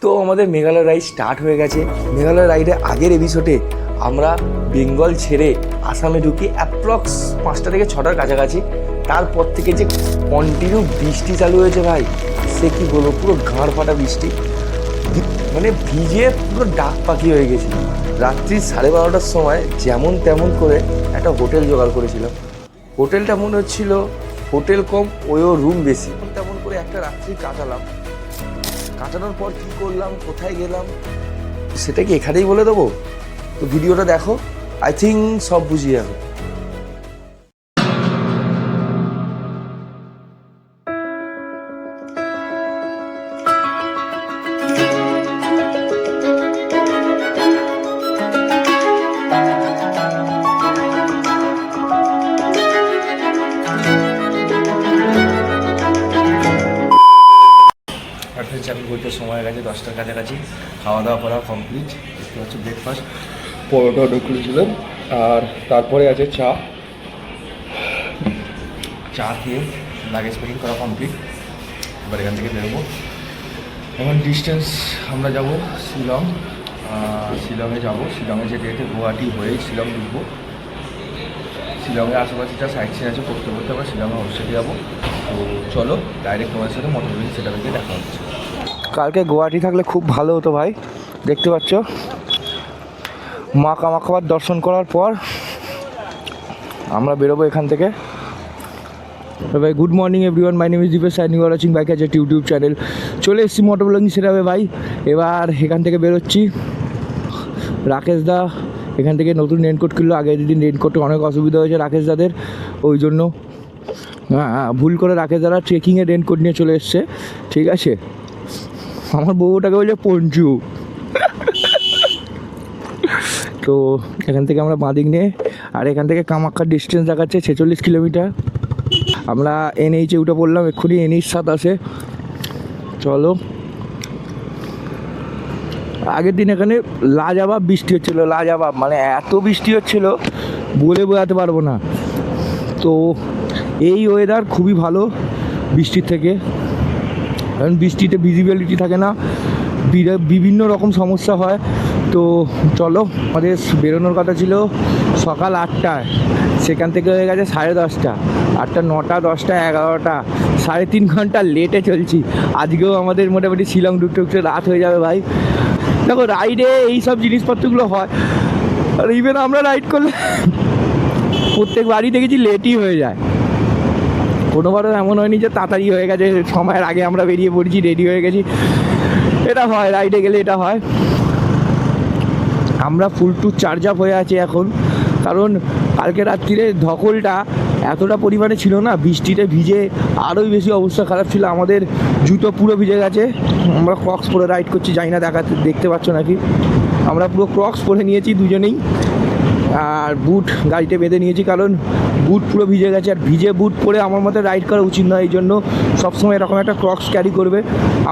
তো আমাদের Meghalaya ride start হয়ে গেছে। মেঘালয় রাইডের আগের এপিসোডে আমরা বেঙ্গল ছেড়ে আসামে ঢুকি অ্যাপ্রক্স 5টা থেকে 6টার কাছাকাছি। তারপর থেকে যে কন্টিনিউ বৃষ্টি চালু হয়েছে ভাই, সে কি বলবো, পুরো ঘাড় ফাটা বৃষ্টি, মানে ভিজে পুরো ডাক পাখি হয়ে গেছি। রাত্রি 12:30টার সময় যেমন তেমন করে একটা হোটেল জোগাড় করেছিলাম। হোটেলটা মনে হচ্ছিল হোটেল কম ওইও রুম বেশি, তেমন করে একটা রাত্রি কাটালাম। কাটানোর পর কী করলাম, কোথায় গেলাম, সেটা কি এখানেই বলে দেবো? তো ভিডিওটা দেখো, আই থিঙ্ক সব বুঝিয়ে যাবে। চাকরি করতে সময় গেছে 10টার কাছাকাছি। খাওয়া দাওয়া করা কমপ্লিট। দেখতে পাচ্ছি ব্রেকফাস্ট, পরোটা অর্ডার করেছিলাম, আর তারপরে আছে চা। চা খেয়ে লাগেজ প্যাকিং করা কমপ্লিট। এবার এখান থেকে বেরোবো। এখন ডিস্টেন্স আমরা যাব শিলং। শিলংয়ে যাবো। শিলংয়ে যেতে যেতে গুয়াহাটি হয়ে শিলং ঢুকবো। শিলংয়ের আশেপাশে যা সাইট সিন আছে করতে করতে আবার শিলংয়ে হোস্টেলে যাবো। তো চলো ডাইরেক্ট তোমাদের সাথে মোটরসাইকেল সেটা গিয়ে দেখা হচ্ছে। কালকে গুয়াহাটি থাকলে খুব ভালো হতো ভাই। দেখতে পাচ্ছ মা কামাখ্যার দর্শন করার পর আমরা বেরোবো এখান থেকে। ভাই good morning everyone, my name is Dipesh and you are watching bike আছে ইউটিউব চ্যানেল। চলে এসেছি মোটর ব্লগিং সেটাবে ভাই। এবার এখান থেকে বেরোচ্ছি। রাকেশ দা এখান থেকে নতুন রেনকোট কিনলো। আগের দিন রেনকোটে অনেক অসুবিধা হয়েছে রাকেশ দাদের, ওই জন্য ভুল করে রাকেশ দাদা ট্রেকিংয়ে রেনকোট নিয়ে চলে এসছে। ঠিক আছে, আমার বউটাকে বলছে পঞ্চু। তো এখান থেকে আমরা বাঁদিক নিয়ে, আর এখান থেকে কামাখ্যার ডিস্টেন্স দেখাচ্ছে 46 কিলোমিটার। আমরা NH উঠে পড়লাম এক্ষুনি, NH 27। চলো। আগের দিন এখানে লাজবাব বৃষ্টি হচ্ছিলো, লাজবাব মানে এত বৃষ্টি হচ্ছিলো বলে বোঝাতে পারবো না। তো এই ওয়েদার খুবই ভালো বৃষ্টির থেকে, কারণ বৃষ্টিতে ভিজিবিলিটি থাকে না, বিভিন্ন রকম সমস্যা হয়। তো চলো, আমাদের বেরোনোর কথা ছিল সকাল 8টায়, সেখান থেকে হয়ে গেছে 10:30। 8টা, 9টা, 10টা, 11টা, 3.5 ঘন্টা লেটে চলছি। আজকেও আমাদের মোটামুটি শিলং ঢুকতে ঢুকতে রাত হয়ে যাবে ভাই। দেখো রাইডে এই সব জিনিসপত্রগুলো হয়, আর ইভেন আমরা রাইড করলে প্রত্যেক বাড়ি দেখেছি লেটই হয়ে যায়। কোনোবারও এমন হয়নি যে তাড়াতাড়ি হয়ে গেছে, সময়ের আগে আমরা বেরিয়ে পড়ছি, রেডি হয়ে গেছি। এটা হয় রাইডে গেলে, এটা হয়। আমরা ফুল টু চার্জ আপ হয়ে আছি এখন, কারণ কালকে রাত্রিরে ধকলটা এতটা পরিমাণে ছিল না, বৃষ্টিতে ভিজে আরোই বেশি অবস্থা খারাপ ছিল। আমাদের জুতো পুরো ভিজে গেছে। আমরা ক্রক্স পরে রাইড করছি, জানি না দেখতে পাচ্ছ নাকি। আমরা পুরো ক্রক্স পরে নিয়েছি দুজনেই, আর বুট গাড়িতে বেঁধে নিয়েছি, কারণ বুট পুরো ভিজে গেছে। আর ভিজে বুট পরে আমার মতে রাইড করা উচিত নয়, এই জন্য সবসময় এরকম একটা ক্রক্স ক্যারি করবে।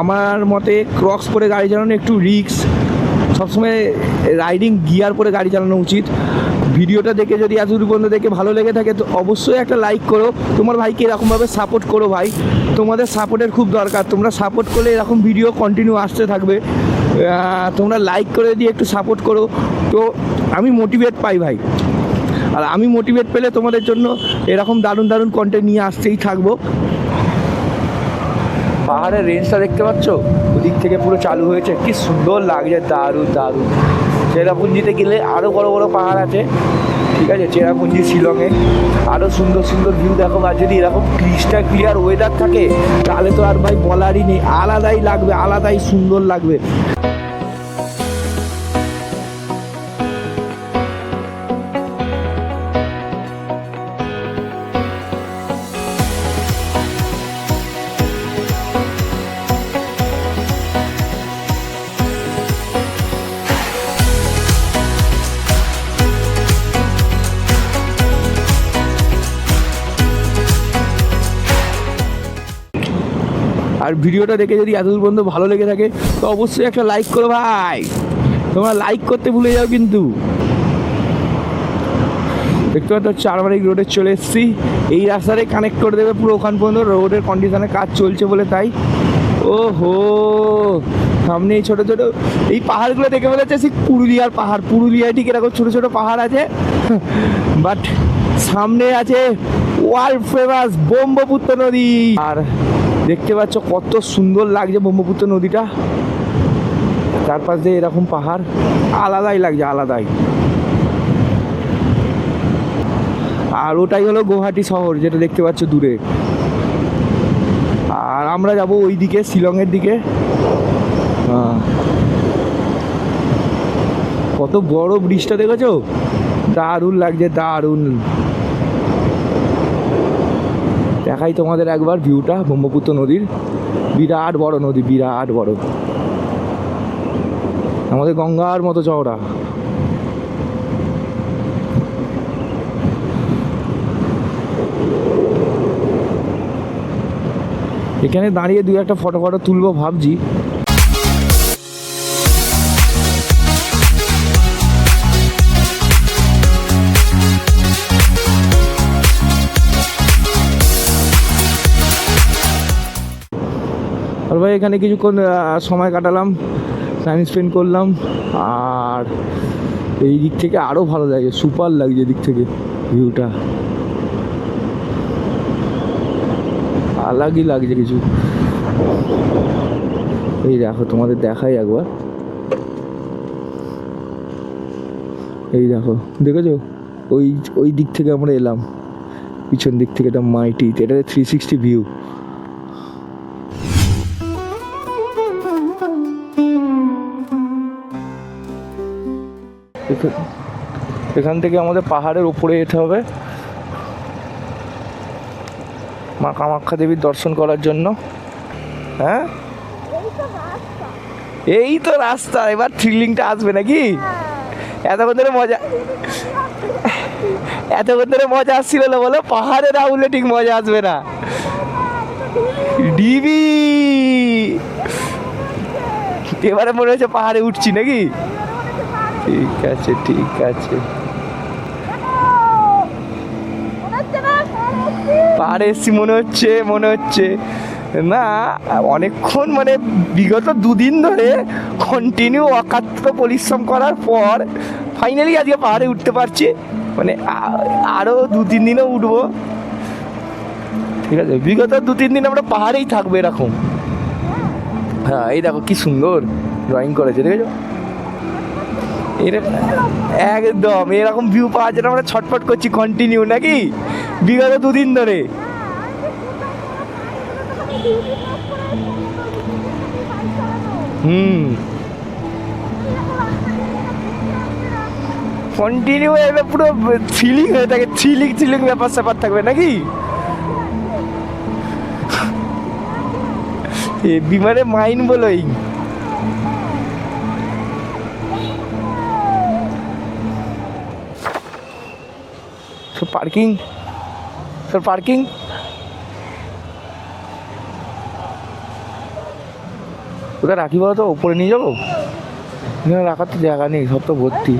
আমার মতে ক্রক্স পরে গাড়ি চালানো একটু রিস্ক, সবসময় রাইডিং গিয়ার পরে গাড়ি চালানো উচিত। ভিডিওটা দেখে যদি এতদূর পর্যন্ত দেখে ভালো লেগে থাকে তো অবশ্যই একটা লাইক করো। তোমার ভাইকে এরকমভাবে সাপোর্ট করো ভাই, তোমাদের সাপোর্টের খুব দরকার। তোমরা সাপোর্ট করলে এরকম ভিডিও কন্টিনিউ আসতে থাকবে। তোমরা লাইক করে দিয়ে একটু সাপোর্ট করো, তো আমি মোটিভেট পাই ভাই। আর আমি মোটিভেট পেলে তোমাদের জন্য এরকম দারুণ দারুণ কন্টেন্ট নিয়ে আসতেই থাকবো। পাহাড়ের রেঞ্জটা দেখতে পাচ্ছ, ওদিক থেকে পুরো চালু হয়েছে, কি সুন্দর লাগছে, দারুণ দারুণ। চেরাপুঞ্জিতে গেলে আরও বড় বড় পাহাড় আছে, ঠিক আছে। চেরাপুঞ্জি শিলংয়ে আরও সুন্দর সুন্দর ভিউ দেখো। আর যদি এরকম ক্লিয়ার ওয়েদার থাকে তাহলে তো আর ভাই বলারই নেই, আলাদাই লাগবে, আলাদাই সুন্দর লাগবে। আর ভিডিওটা দেখে যদি এতদূর পর্যন্ত ভালো লেগে থাকে তো অবশ্যই একটা লাইক করো ভাই। তোমরা লাইক করতে ভুলে যাও কিন্তু। দেখতে পাচ্ছ চারমারিক রোডে চলে এসেছি। এই রাস্তাটাই কানেক্ট করে দেবে পুরো ওখান পর্যন্ত, রোডের কন্ডিশনে কাজ চলছে বলে তাই। ও হো, সামনে এই ছোটো ছোটো এই পাহাড়গুলো দেখে মনে হচ্ছে সেই পুরুলিয়ার পাহাড়, পুরুলিয়ায় ঠিক এরকম ছোটো ছোটো পাহাড় আছে, বাট সামনে আছে ওয়ার্ল্ড ফেমাস ব্রহ্মপুত্র নদী। আর দেখতে পাচ্ছ কত সুন্দর লাগছে ব্রহ্মপুত্র নদীটা, চারপাশ দিয়ে এরকম পাহাড়, আলাদাই লাগছে, আলাদাই। আর ওটাই হলো গুয়াহাটি শহর যেটা দেখতে পাচ্ছ দূরে। আর আমরা যাব ওই দিকে, শিলংয়ের দিকে। কত বড় ব্রিজটা দেখেছো, দারুণ লাগছে, দারুণ। দেখাই তোমাদের একবার ভিউটা ব্রহ্মপুত্র নদীর, বিরাট বড় নদী, বিরাট বড়, আমাদের গঙ্গার মতো চওড়া। এখানে দাঁড়িয়ে দুই একটা ফটো তুলবো ভাবছি। আর ভাই এখানে কিছুক্ষণ সময় কাটালাম, টাইম স্পেন্ড করলাম। আর এই দিক থেকে আরও ভালো লাগে, সুপার লাগছে এদিক থেকে ভিউটা, আলাগই লাগছে কিছু। এই দেখো তোমাদের দেখাই একবার, এই দেখো, দেখেছো ওই ওই দিক থেকে আমরা এলাম, পিছন দিক থেকে, এটা মাইটি, এটা 360 ভিউ। এখান থেকে আমাদের পাহাড়ের উপরে যেতে হবে মা কামাখ্যা দেবীর দর্শন করার জন্য। হ্যাঁ এই তো রাস্তা, এবার থ্রিলিংটা আসবে নাকি? এতক্ষণ ধরে মজা আসছিল না বলো, পাহাড়ে না উঠলে ঠিক মজা আসবে না। ডিবি এবারে মনে হচ্ছে পাহাড়ে উঠছি নাকি? ঠিক আছে, ঠিক আছে, পাহাড়ে এসছি মনে হচ্ছে না। অনেকক্ষণ মানে বিগত দুদিন ধরে কন্টিনিউ অকাত্য পরিশ্রম করার পর ফাইনালি আজকে পাহাড়ে উঠতে পারছি, মানে আরও 2-3 দিনও উঠবো। ঠিক আছে, বিগত 2-3 দিন আমরা পাহাড়েই থাকবো এরকম। হ্যাঁ এই দেখো কি সুন্দর ড্রয়িং করেছে, দেখেছো? একদম এরকম ভিউ পাওয়ার জন্য আমরা ছটফট করছি কন্টিনিউ নাকি বিগত 2 দিন ধরে। কন্টিনিউ এবার পুরো থ্রিলিং হয়ে থাকে, থ্রিলিং ব্যাপার স্যাপার থাকবে নাকি? বিমানে মাইন্ড ব্লোয়িং। পার্কিং ওটা রাখি বলো তো, ওপরে নিয়ে যাবো, এখানে রাখার তো জায়গা নেই, সব তো ভর্তি।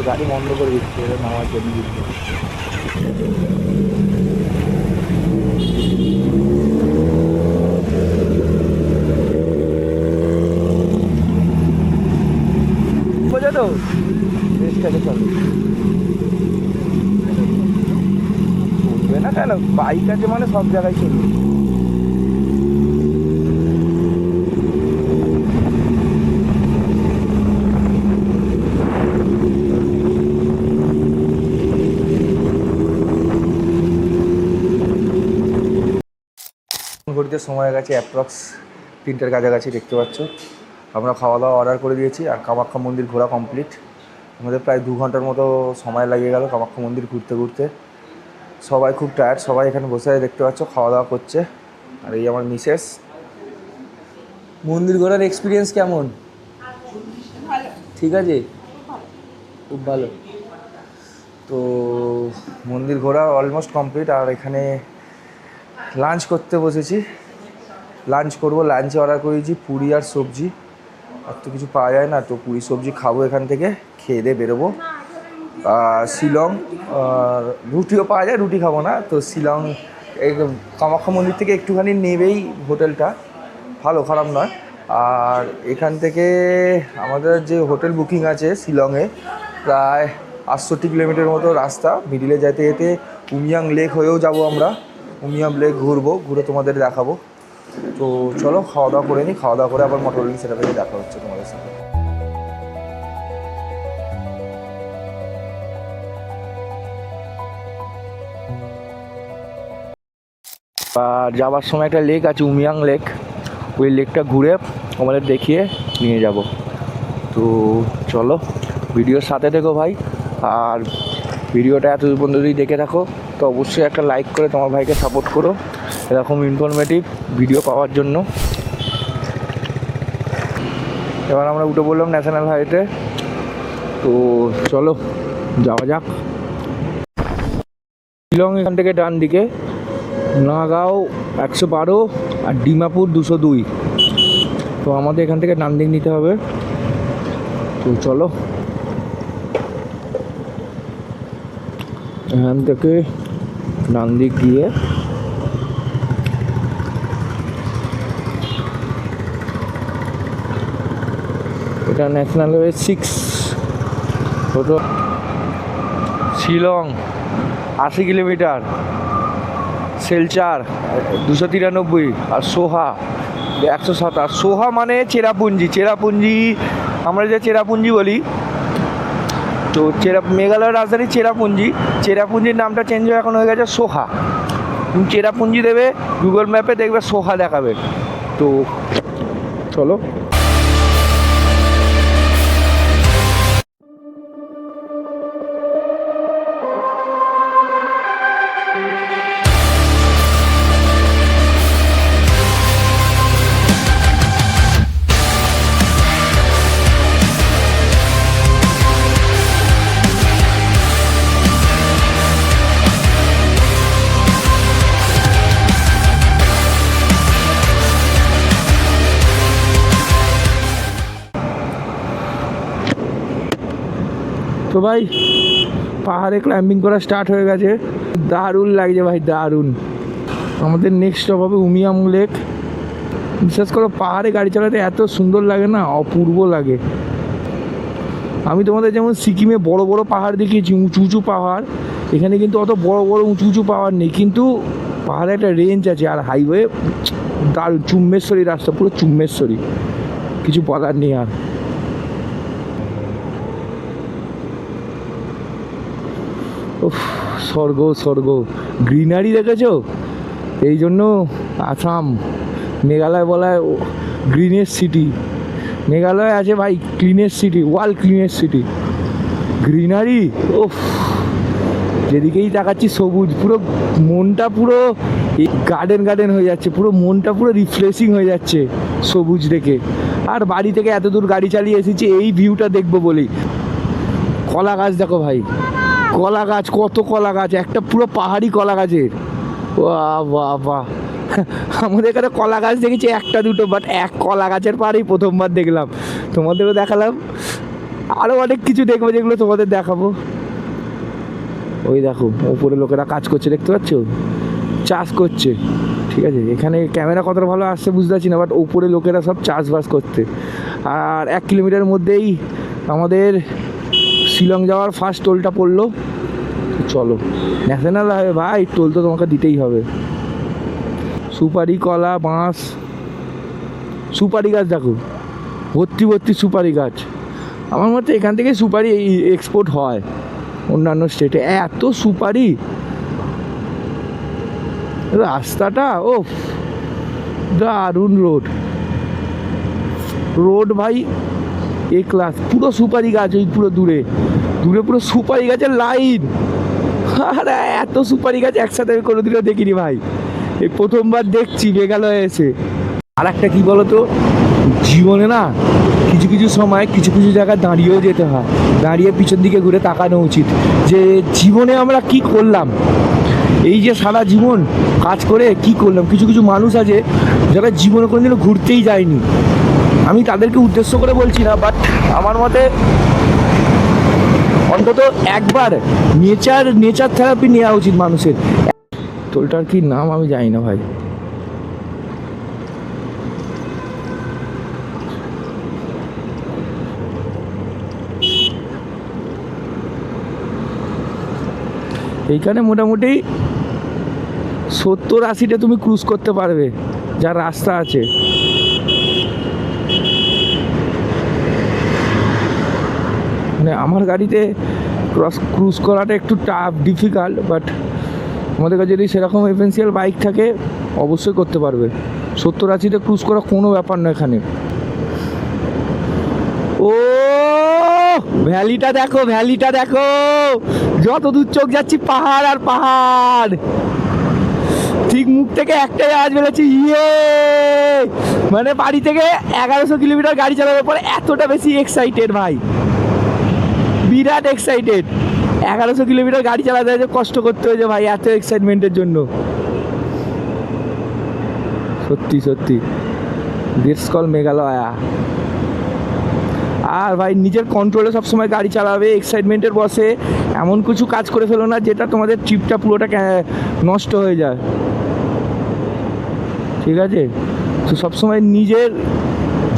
গাড়ি বন্ধ করে দিচ্ছে নামার জন্য। বোঝা তো রেস্টারে চলবে না কেন, বাইক আছে মানে সব জায়গায় চলবে। ঘড়িতে সময় গেছে অ্যাপ্রক্স 3টের কাছাকাছি দেখতে পাচ্ছ। আমরা খাওয়া দাওয়া অর্ডার করে দিয়েছি আর কামাখ্যা মন্দির ঘোরা কমপ্লিট। আমাদের প্রায় 2 ঘন্টার মতো সময় লাগিয়ে গেল কামাখ্যা মন্দির ঘুরতে ঘুরতে। সবাই খুব টায়ার্ড, সবাই এখানে বসে দেখতে পাচ্ছ খাওয়া দাওয়া করছে। আর এই আমার মিসেস। মন্দির ঘোরার এক্সপিরিয়েন্স কেমন? ঠিক আছে, খুব ভালো। তো মন্দির ঘোরা অলমোস্ট কমপ্লিট। আর এখানে লাঞ্চ করতে বসেছি, লাঞ্চ করবো। লাঞ্চে অর্ডার করেছি পুরি আর সবজি, আর তো কিছু পাওয়া যায় না, তো পুরি সবজি খাবো এখান থেকে, খেয়ে দিয়ে বেরোবো শিলং। আর রুটিও পাওয়া যায়, রুটি খাবো না। তো শিলং এই কামাখ্যা মন্দির থেকে একটুখানি নেবেই হোটেলটা, ভালো খারাপ নয়। আর এখান থেকে আমাদের যে হোটেল বুকিং আছে শিলংয়ে প্রায় 68 কিলোমিটার মতো রাস্তা। মিডিলে যেতে যেতে উমিয়াং লেক হয়েও যাব আমরা, উমিয়াম লেক ঘুরবো, ঘুরে তোমাদের দেখাবো। তো চলো খাওয়া দাওয়া করে নিই, খাওয়া দাওয়া করে আবার মোটর সেটা থেকে দেখা হচ্ছে তোমাদের সাথে। আর যাওয়ার সময় একটা লেক আছে উমিয়াং লেক, ওই লেকটা ঘুরে আমাদের দেখিয়ে নিয়ে যাব। তো চলো ভিডিওর সাথে থেকো ভাই। আর ভিডিওটা এত পর্যন্ত যদি দেখে থাকো তো অবশ্যই একটা লাইক করে তোমার ভাইকে সাপোর্ট করো এরকম ইনফরমেটিভ ভিডিও পাওয়ার জন্য। এবার আমরা উঠে পড়লাম ন্যাশনাল হাইওয়েতে। তো চলো যাওয়া যাক। শিলং এখান থেকে ডান দিকে, নাগাঁও 112 আর ডিমাপুর 202। তো আমাদের এখান থেকে ডান দিক নিতে হবে। তো চলো এখান থেকে ডান দিক গিয়ে এটা ন্যাশনাল হাইওয়ে 6 হতো। শিলং 80 কিলোমিটার, শিলচর 293 আর সোহা 127। সোহা মানে চেরাপুঞ্জি। চেরাপুঞ্জি আমরা যে চেরাপুঞ্জি বলি, তো মেঘালয়ের রাজধানী চেরাপুঞ্জি। চেরাপুঞ্জির নামটা চেঞ্জ হয়ে এখন হয়ে গেছে সোহা। তুমি চেরাপুঞ্জি দেবে গুগল ম্যাপে, দেখবে সোহা দেখাবে। তো চলো তো ভাই পাহাড়ে ক্লাইম্বিং করা স্টার্ট হয়ে গেছে। দারুণ লাগছে ভাই, দারুণ। আমাদের নেক্সট স্টপ হবে উমিয়াম লেক। বিশেষ করে পাহাড়ে গাড়ি চালাতে এত সুন্দর লাগে না, অপূর্ব লাগে। আমি তোমাদের যেমন সিকিমে বড় বড় পাহাড় দেখিয়েছি, উঁচু উঁচু পাহাড়, এখানে কিন্তু অত বড় বড় উঁচু উঁচু পাহাড় নেই, কিন্তু পাহাড়ে একটা রেঞ্জ আছে। আর হাইওয়ে দারুণ, চুম্বেশ্বরী রাস্তা, পুরো চুম্বেশ্বরী, কিছু বলার নেই। আর স্বর্গ স্বর্গ, গ্রিনারি দেখেছো? এই জন্য আসাম মেঘালয় বলা হয় গ্রিনেস্ট সিটি। মেঘালয় আছে ভাই cleanest city, world cleanest city. Greenery, ওফ, যেদিকেই তাকাচ্ছি সবুজ, পুরো মনটা পুরো গার্ডেন গার্ডেন হয়ে যাচ্ছে, পুরো মনটা পুরো রিফ্রেশিং হয়ে যাচ্ছে সবুজ দেখে। আর বাড়ি থেকে এত দূর গাড়ি চালিয়ে এসেছি এই ভিউটা দেখবো বলেই। কলা গাছ দেখো ভাই, কলা গাছ, কত কলা গাছ, একটা পুরো পাহাড়ি কলা গাছের। বাহ বাহ বাহ, আমাদের এখানে কলা গাছ দেখেছি একটা দুটো, বাট এক কলা গাছের পাড়েই প্রথমবার দেখলাম। তোমাদেরও দেখালাম, আরও অনেক কিছু দেখবো যেগুলো তোমাদের দেখাবো। ওই দেখো ওপরে লোকেরা কাজ করছে, দেখতে পাচ্ছ, চাষ করছে। ঠিক আছে, এখানে ক্যামেরা কতটা ভালো আসছে বুঝতে পারছি না, বাট ওপরে লোকেরা সব চাষবাস করতে। আর 1 কিলোমিটার মধ্যেই আমাদের শিলং যাওয়ার ফার্স্ট টোলটা পড়লো। চলো, ন্যাশনাল হাইওয়ে ভাই, টোল তো তোমাকে দিতেই হবে। সুপারি, কলা, বাঁশ, সুপারি গাছ দেখো, ভর্তি ভর্তি সুপারি গাছ। আমার মতে এখান থেকে সুপারি এক্সপোর্ট হয় অন্যান্য স্টেটে, এত সুপারি। রাস্তাটা ও দারুণ রোড ভাই এ ক্লাস, পুরো সুপারি গাছ, ওই পুরো দূরে পুরো সুপারি গাছের লাইন। আরে এত সুপারি গাছ একসাথে আমি কোনোদিনও দেখিনি ভাই, এই প্রথমবার দেখছি মেঘালয়ে এসে। আর একটা কি বলতো, জীবনে না কিছু কিছু সময় কিছু কিছু জায়গায় দাঁড়িয়েও যেতে হয়, দাঁড়িয়ে পিছন দিকে ঘুরে তাকানো উচিত যে জীবনে আমরা কি করলাম, এই যে সারা জীবন কাজ করে কি করলাম। কিছু কিছু মানুষ আছে যারা জীবনে কোনোদিনও ঘুরতেই যায়নি, আমি তাদেরকে উদ্দেশ্য করে বলছি না, বাট আমার মতে অন্তত একবার নেচার থেরাপি নেওয়া উচিত মানুষের। তোলটার কি নাম আমি জানি না ভাই। এইখানে মোটামুটি 70-80টা তুমি ক্রুজ করতে পারবে, যা রাস্তা আছে। মানে আমার গাড়িতে ক্রুজ করাটা একটু টাফ, ডিফিকাল্ট, বাট আমাদের কাছে যদি সেরকম এসেনশিয়াল বাইক থাকে অবশ্যই করতে পারবে। 70-80তে ক্রুজ করা কোনো ব্যাপার নয় এখানে। ও ভ্যালিটা দেখো, যত দূর চোখ যাচ্ছি পাহাড় আর পাহাড়। ঠিক মুখ থেকে একটাই আওয়াজ বেরোচ্ছে, ইয়ে। মানে বাড়ি থেকে 1100 কিলোমিটার গাড়ি চালানোর পরে এতটা বেশি এক্সাইটেড ভাই, বিরাট এক্সাইটেড। 1100 কিলোমিটার গাড়ি চালাতে হয়েছে, কষ্ট করতে হয়েছে ভাই এত এক্সাইটমেন্টের জন্য। সত্যি দিটস কল মেঘালয়া। আর ভাই নিজের কন্ট্রোলে সবসময় গাড়ি চালাবে, এক্সাইটমেন্টের বসে এমন কিছু কাজ করে ফেলো না যেটা তোমাদের ট্রিপটা পুরোটা নষ্ট হয়ে যায়, ঠিক আছে? তো সবসময় নিজের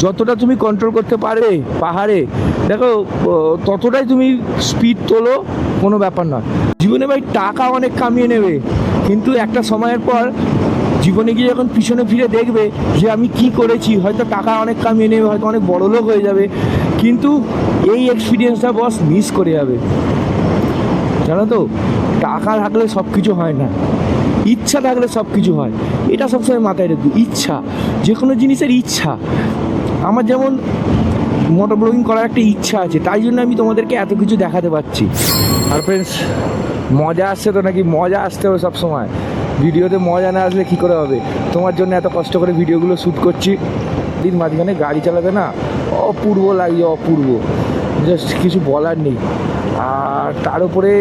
যতটা তুমি কন্ট্রোল করতে পারবে পাহাড়ে, দেখো ততটাই তুমি স্পিড তোলো, কোনো ব্যাপার না। জীবনে ভাই টাকা অনেক কামিয়ে নেবে, কিন্তু একটা সময়ের পর জীবনে গিয়ে যখন পিছনে ফিরে দেখবে যে আমি কি করেছি, হয়তো টাকা অনেক কামিয়ে নেবে, হয়তো অনেক বড় লোক হয়ে যাবে, কিন্তু এই এক্সপিরিয়েন্সটা বস মিস করে যাবে। জানো তো, টাকা থাকলে সব কিছু হয় না, ইচ্ছা থাকলে সব কিছু হয়। এটা সবসময় মাথায় রাখবো, ইচ্ছা, যে কোনো জিনিসের ইচ্ছা। আমার যেমন মোটর ব্লগিং করার একটা ইচ্ছা আছে, তাই জন্য আমি তোমাদেরকে এত কিছু দেখাতে পারছি। আর ফ্রেন্ডস, মজা আসছে তো নাকি? মজা আসতে হবে সবসময়, ভিডিওতে মজা না আসলে কী করে হবে? তোমার জন্য এত কষ্ট করে ভিডিওগুলো শ্যুট করছি। দিন মাঝখানে গাড়ি চালাবে না, অপূর্ব লাগছে, অপূর্ব, জাস্ট কিছু বলার নেই। আর তার উপরে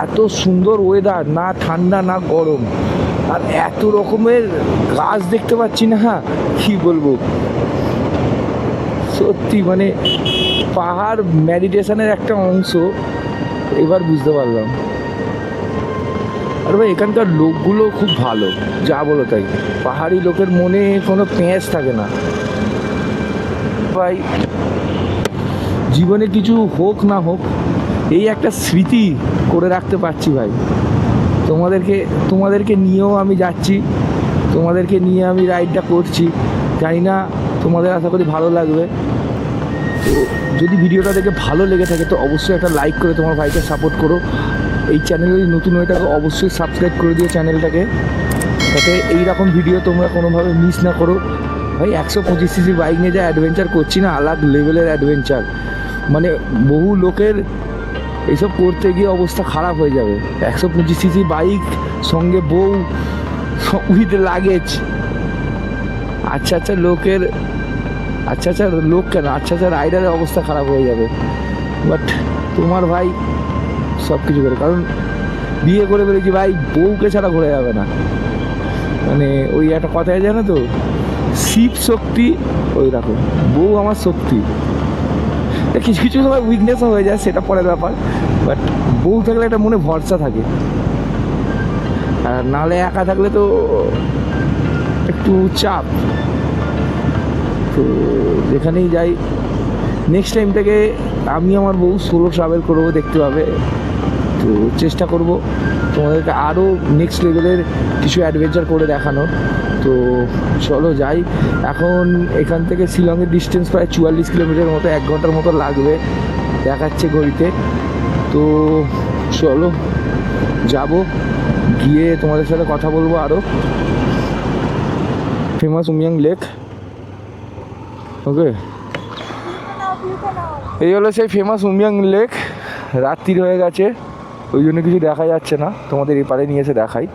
এত সুন্দর ওয়েদার, না ঠান্ডা না গরম, আর এত রকমের গাছ দেখতে পাচ্ছি না, হ্যাঁ কী বলবো। সত্যি মানে পাহাড় মেডিটেশনের একটা অংশ, এবার বুঝতে পারলাম। আর ভাই এখানকার লোকগুলো খুব ভালো, যা বলো তাই। পাহাড়ি লোকের মনে কোনো পেঁচ থাকে না ভাই। জীবনে কিছু হোক না হোক, এই একটা স্মৃতি করে রাখতে পারছি ভাই। তোমাদেরকে নিয়েও আমি যাচ্ছি, তোমাদেরকে নিয়ে আমি রাইডটা করছি। জানি না তোমাদের আশা করি ভালো লাগবে। তো যদি ভিডিওটা দেখে ভালো লেগে থাকে তো অবশ্যই একটা লাইক করে তোমার ভাইকে সাপোর্ট করো। এই চ্যানেলে নতুন হয়ে থাকে অবশ্যই সাবস্ক্রাইব করে দিও চ্যানেলটাকে, যাতে এইরকম ভিডিও তোমরা কোনোভাবে মিস না করো। ভাই 125 সিসি বাইক নিয়ে যা অ্যাডভেঞ্চার করছি না, আলাদা লেভেলের অ্যাডভেঞ্চার। মানে বহু লোকের এইসব করতে গিয়ে অবস্থা খারাপ হয়ে যাবে। 125 সিসি বাইক, সঙ্গে বউ, উইথ লাগেজ। আচ্ছা লোক কেন, আচ্ছা রাইডারের অবস্থা খারাপ হয়ে যাবে। বাট তোমার ভাই সব কিছু করে, কারণ বিয়ে করে বেরিয়েছি ভাই, বউকে ছাড়া ঘুরে যাবে না। মানে ওই একটা কথাই জানো তো, শিব শক্তি ওই রকম, বউ আমার শক্তি। কিছু কিছু সময় উইকনেসও হয়ে যায়, সেটা পরের ব্যাপার। বাট বউ থাকলে একটা মনে ভরসা থাকে, আর নাহলে একা থাকলে তো একটু চাপ। তো যেখানেই যাই, নেক্সট টাইম থেকে আমি আমার বউ সোলো ট্রাভেল করবো, দেখতে পাবে। তো চেষ্টা করব তোমাদেরকে আরও নেক্সট লেভেলের কিছু অ্যাডভেঞ্চার করে দেখানো। তো চলো যাই। এখন এখান থেকে শিলংয়ের ডিস্টেন্স প্রায় 44 কিলোমিটার মতো, 1 ঘন্টার মতো লাগবে দেখাচ্ছে ঘড়িতে। তো চলো যাব, গিয়ে তোমাদের সাথে কথা বলবো আরও। Famous উমিয়াং lake. ওকে, এই হলো সেই ফেমাস উমিয়াং লেক। রাত্রির হয়ে গেছে, ওই জন্য কিছু দেখা যাচ্ছে না, তোমাদের এপারে নিয়ে এসে দেখাই।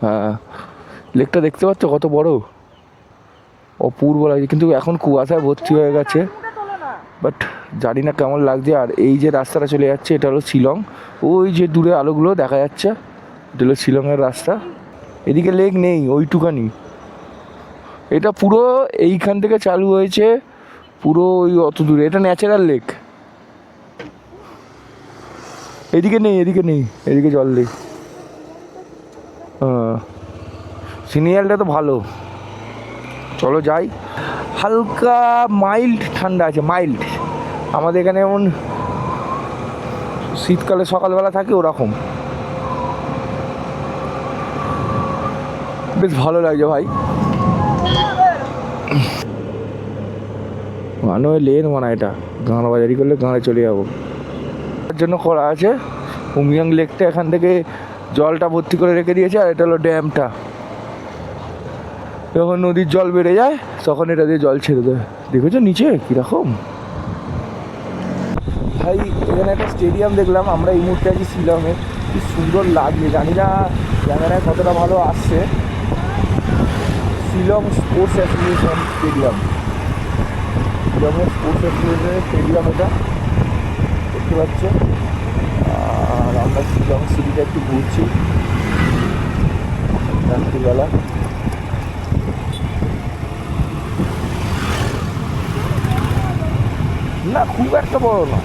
হ্যাঁ, লেকটা দেখতে পাচ্ছ কত বড়, অপূর্ব লাগছে, কিন্তু এখন কুয়াশায় ভর্তি হয়ে গেছে, বাট জানি না কেমন লাগছে। আর এই যে রাস্তাটা চলে যাচ্ছে এটা হলো শিলং, ওই যে দূরে আলোগুলো দেখা যাচ্ছে এটা হলো শিলংয়ের রাস্তা। এদিকে লেক নেই, ওইটুকানি। এটা পুরো এইখান থেকে চালু হয়েছে, পুরো ওই অত দূরে, এটা ন্যাচারাল লেক। এদিকে নেই, এদিকে নেই, এদিকে জল নেই। হ্যাঁ, সিনিয়ালটা তো ভালো, চলো যাই। হালকা মাইল্ড ঠান্ডা আছে, মাইল্ড। আমাদের এখানে যেমন শীতকালে সকালবেলা থাকে ওরকম, বেশ ভালো লাগছে ভাই। মানে লেন মানে এটা গাঁড়া বাজারি করলে গাঁড়ে চলে যাবো, তার জন্য করা আছে। উমিয়াং লেকটা এখান থেকে জলটা ভর্তি করে রেখে দিয়েছে, আর এটা হলো ড্যামটা। যখন নদীর জল বেড়ে যায় তখন এটা দিয়ে জল ছেড়ে দেয়। দেখেছো নিচে কীরকম ভাই। এখানে একটা স্টেডিয়াম দেখলাম, আমরা এই মুহূর্তে আছি শিলংয়ে, কি সুন্দর লাগছে। জানি না ক্যামেরায় কতটা ভালো আসছে। শিলং স্পোর্টস অ্যাসোসিয়েশন স্টেডিয়াম, শিলংয়ের স্পোর্টস অ্যাসোসিয়েশনের স্টেডিয়াম এটা, দেখতে পাচ্ছ। আর আমরা শিলং সিটিটা একটু ঘুরছি রাত্রিবেলা। না খুব একটা বড় না,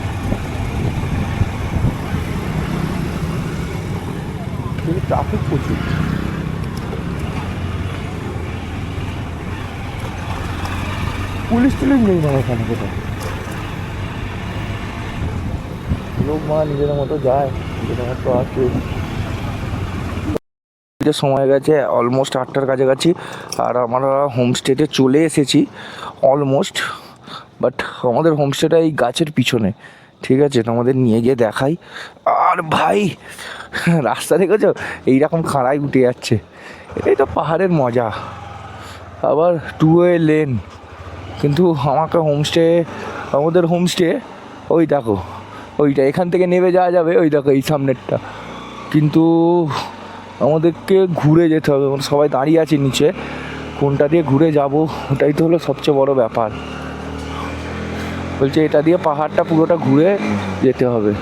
কিন্তু ট্রাফিক প্রচুর। পুলিশ টুলিশ নেই না এখানে, কোথাও লোক নিজেদের মতো যায়, নিজেদের মতো আসে। সময় গেছে অলমোস্ট 8টার কাছাকাছি, আর আমরা হোমস্টেতে চলে এসেছি অলমোস্ট। বাট আমাদের হোমস্টেটা এই গাছের পিছনে, ঠিক আছে, তোমাদের নিয়ে গিয়ে দেখাই। আর ভাই রাস্তা দেখেছো এইরকম খাড়াই উঠে যাচ্ছে, এটাই তো পাহাড়ের মজা। আবার 2-ওয়ে লেন, কিন্তু আমাদের হোমস্টে ওই দেখো, ওইটা এখান থেকে নেমে যাওয়া যাবে, ওই দেখো এই সামনেরটা, কিন্তু আমাদেরকে ঘুরে যেতে হবে। মানে সবাই দাঁড়িয়ে আছে নিচে, কোনটা দিয়ে ঘুরে যাব ওটাই তো হলো সবচেয়ে বড় ব্যাপার। বলছে এটা দিয়ে পাহাড়টা পুরোটা ঘুরে যেতে হবে।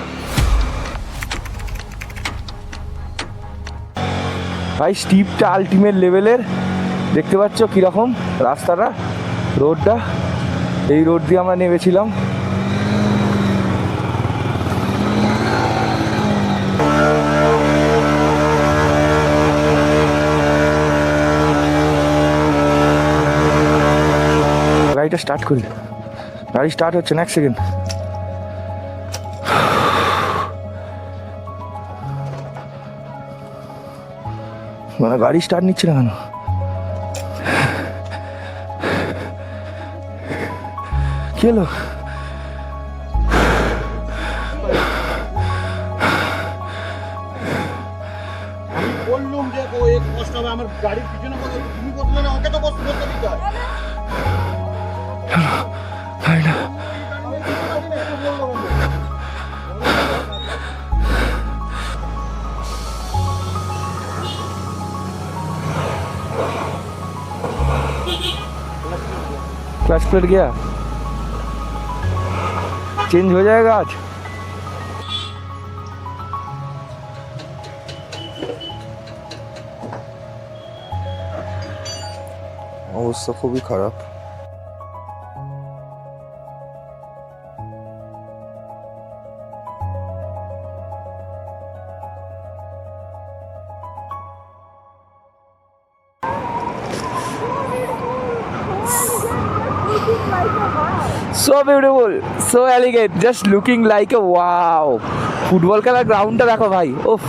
ভাই স্টিপটা আলটিমেট লেভেলের, দেখতে পাচ্ছ কীরকম রাস্তাটা, রোডটা। এই রোড দিয়ে আমরা নেমেছিলাম। গাড়িটা স্টার্ট করি, গাড়ি স্টার্ট হচ্ছে না, এক সেকেন্ড। মানে গাড়ি স্টার্ট নিচ্ছে না কেন? কি হলো? বললুম যে ও এক কষ্ট হবে, আমার গাড়ির পিছনে বসে তুমি বসলে না, ওকে তো বসতে দিতে হয়। क्लच प्लेट गया, चेंज हो जाएगा आज। অবস্থা খুবই খারাপ। So beautiful, so elegant, just looking like a wow. Football খেলার গ্রাউন্ডটা দেখো ভাই, ওফ।